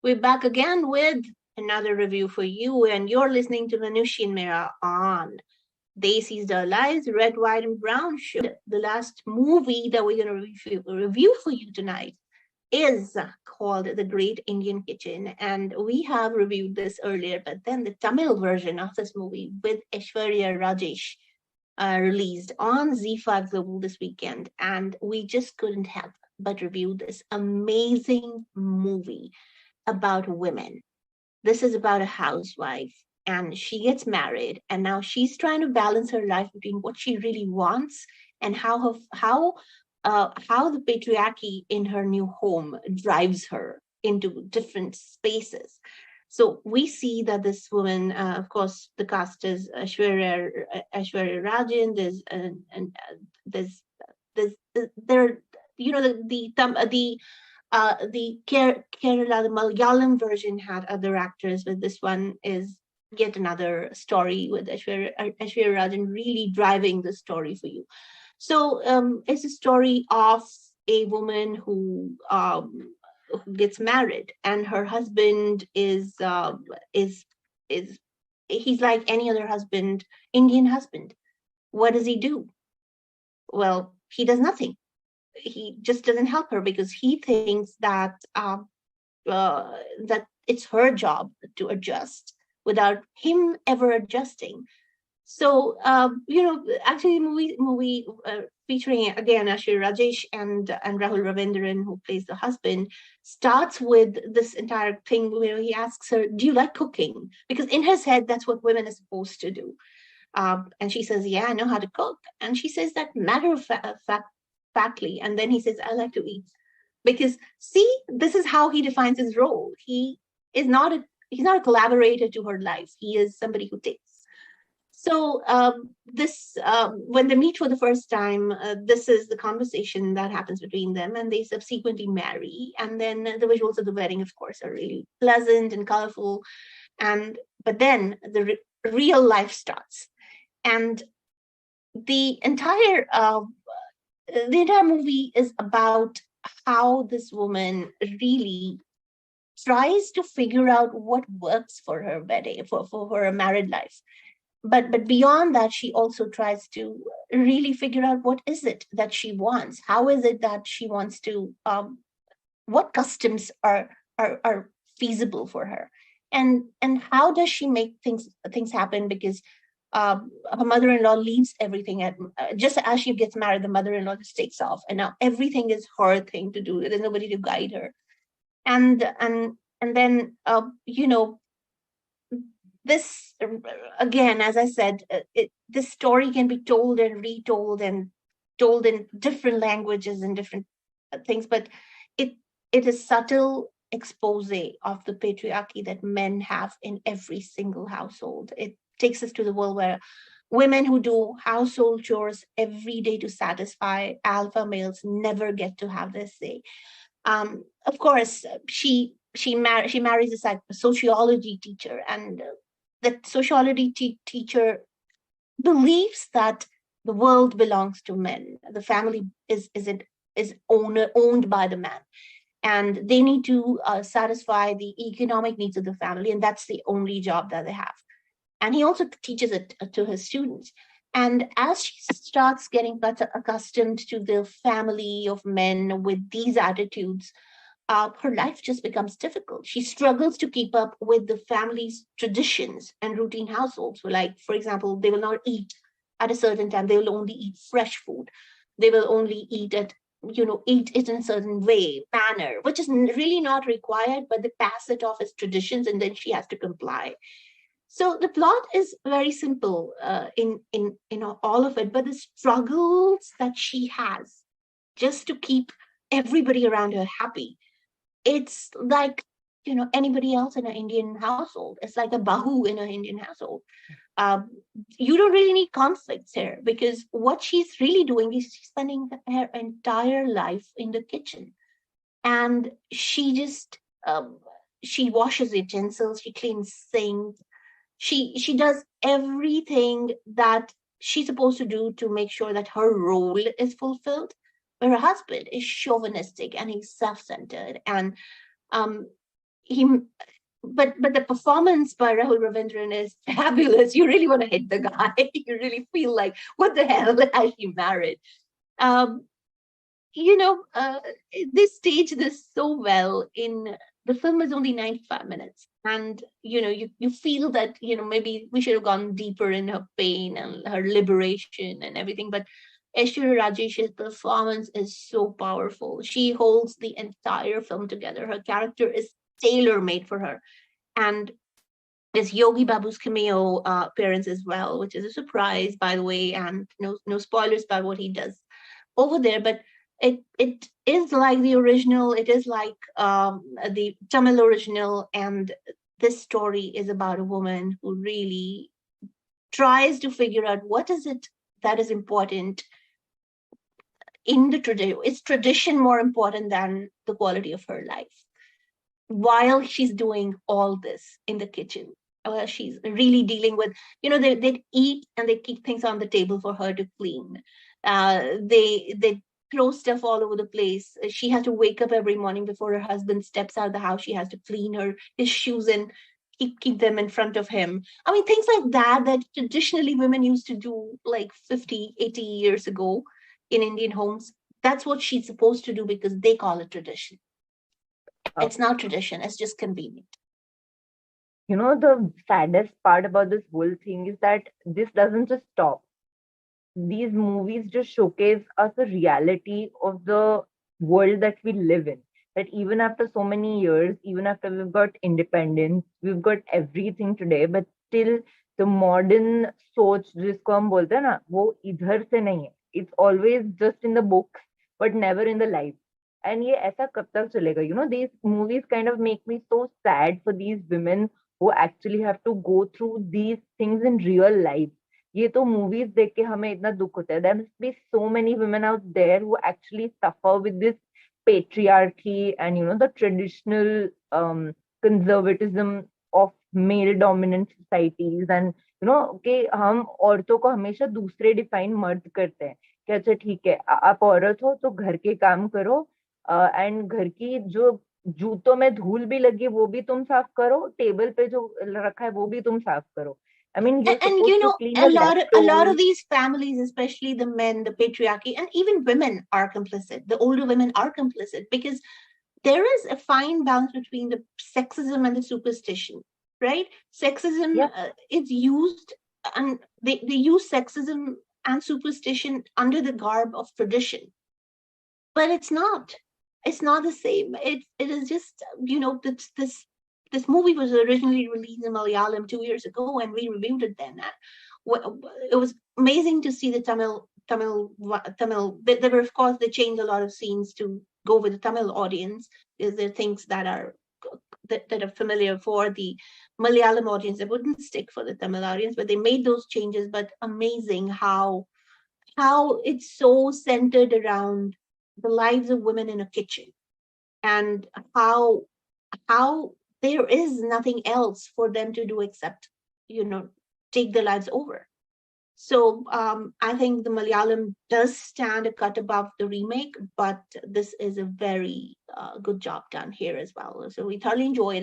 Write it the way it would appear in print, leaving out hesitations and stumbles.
We're back again with another review for you, and you're listening to Manushi and Mira on Desi's Their Lives, Red, White, and Brown show. The last movie that we're going to review for you tonight is called The Great Indian Kitchen, and we have reviewed this earlier, but then the Tamil version of this movie with Aishwarya Rajesh released on Z5 Global this weekend, and we just couldn't help but review this amazing movie about women. This is about a housewife, and she gets married, and now she's trying to balance her life between what she really wants and how the patriarchy in her new home drives her into different spaces. So we see that this woman, of course, the cast is Aishwarya Rajan. There's there, the Kerala, the Malayalam version had other actors, but this one is yet another story with Aishwarya Rajan really driving the story for you. So it's a story of a woman who gets married, and her husband is he's like any other husband, Indian husband. What does he do? Well, he does nothing. He just doesn't help her because he thinks that that it's her job to adjust without him ever adjusting. So actually, movie featuring again Aishwarya Rajesh and Rahul Ravindran, who plays the husband, starts with this entire thing where he asks her, "Do you like cooking?" Because in his head, that's what women are supposed to do. And she says, "Yeah, I know how to cook." And she says that matter of factly. And then he says, "I like to eat." Because see, this is how he defines his role. He's not a collaborator to her life. He is somebody who takes. So when they meet for the first time, this is the conversation that happens between them, and they subsequently marry. And then the visuals of the wedding, of course, are really pleasant and colorful. But then the real life starts, and the entire movie is about how this woman really tries to figure out what works for her wedding, for her married life. But beyond that, she also tries to really figure out what is it that she wants. How is it that she wants to? What customs are feasible for her, and how does she make things happen? Because her mother-in-law leaves everything at just as she gets married. The mother-in-law just takes off, and now everything is her thing to do. There's nobody to guide her, and then this again, as I said, this story can be told and retold and told in different languages and different things, but it is subtle expose of the patriarchy that men have in every single household. It takes us to the world where women who do household chores every day to satisfy alpha males never get to have their say. Of course, she marries a sociology teacher, and that sociology teacher believes that the world belongs to men. The family is owned by the man, and they need to satisfy the economic needs of the family, and that's the only job that they have. And he also teaches it to his students. And as she starts getting accustomed to the family of men with these attitudes, her life just becomes difficult. She struggles to keep up with the family's traditions and routine households. So like, for example, they will not eat at a certain time. They will only eat fresh food. They will only eat it in a certain way, manner, which is really not required, but they pass it off as traditions, and then she has to comply. So the plot is very simple in all of it, but the struggles that she has just to keep everybody around her happy, it's like anybody else in an Indian household. It's like a bahu in an Indian household. You don't really need conflicts here, because what she's really doing is she's spending her entire life in the kitchen, and she just she washes utensils, she cleans sinks, she does everything that she's supposed to do to make sure that her role is fulfilled. But her husband is chauvinistic and he's self-centered, and he but the performance by Rahul Ravindran is fabulous. You really want to hit the guy. You really feel like, what the hell has he married? Um, you know, they stage this so well. In the film is only 95 minutes, and you feel that maybe we should have gone deeper in her pain and her liberation and everything. But Aishwarya Rajesh's performance is so powerful. She holds the entire film together. Her character is tailor made for her, and there's Yogi Babu's cameo appearance as well, which is a surprise, by the way, and no spoilers about what he does over there. But it is like the original. It is like the Tamil original, and this story is about a woman who really tries to figure out what is it that is important in the tradition. Is tradition more important than the quality of her life? While she's doing all this in the kitchen, she's really dealing with, they eat and they keep things on the table for her to clean. They throw stuff all over the place. She has to wake up every morning before her husband steps out of the house. She has to clean his shoes and keep them in front of him. I mean, things like that traditionally women used to do like 50, 80 years ago in Indian homes. That's what she's supposed to do because they call it tradition. It's not tradition, it's just convenient. The saddest part about this whole thing is that this doesn't just stop. These movies just showcase us a reality of the world that we live in. That even after so many years, even after we've got independence, we've got everything today, but still the modern सोच जिसको हम बोलते हैं ना वो इधर से नहीं है. It's always just in the books, but never in the life. And ये ऐसा कब तक चलेगा? These movies kind of make me so sad for these women who actually have to go through these things in real life. ये तो movies देख के हमें इतना दुख होता है. There must be so many women out there who actually suffer with this patriarchy and the traditional conservatism of male dominant societies. And कि हम औरतों को हमेशा दूसरे डिफाइन मर्द करते हैं कि अच्छा ठीक है आप औरत हो तो घर के काम करो एंड घर की जो जूतों में धूल भी लगी वो भी तुम साफ करो, टेबल पे जो रखा है वो भी तुम साफ करो. I mean, you're supposed to clean a the lot of leftovers. these families, especially the men, the patriarchy, and even women are complicit. The older women are complicit because there is a fine balance between the sexism and the superstition, right? Sexism is used, and they use sexism and superstition under the garb of tradition, but it's not. It's not the same. It is just this movie was originally released in Malayalam 2 years ago, and we reviewed it then. It was amazing to see the Tamil. There were, of course, they changed a lot of scenes to go with the Tamil audience. Because there are things that are familiar for the Malayalam audience that wouldn't stick for the Tamil audience, but they made those changes. But amazing how it's so centered around the lives of women in a kitchen, and how there is nothing else for them to do except take their lives over. So I think the Malayalam does stand a cut above the remake, but this is a very good job done here as well. So we thoroughly enjoyed it.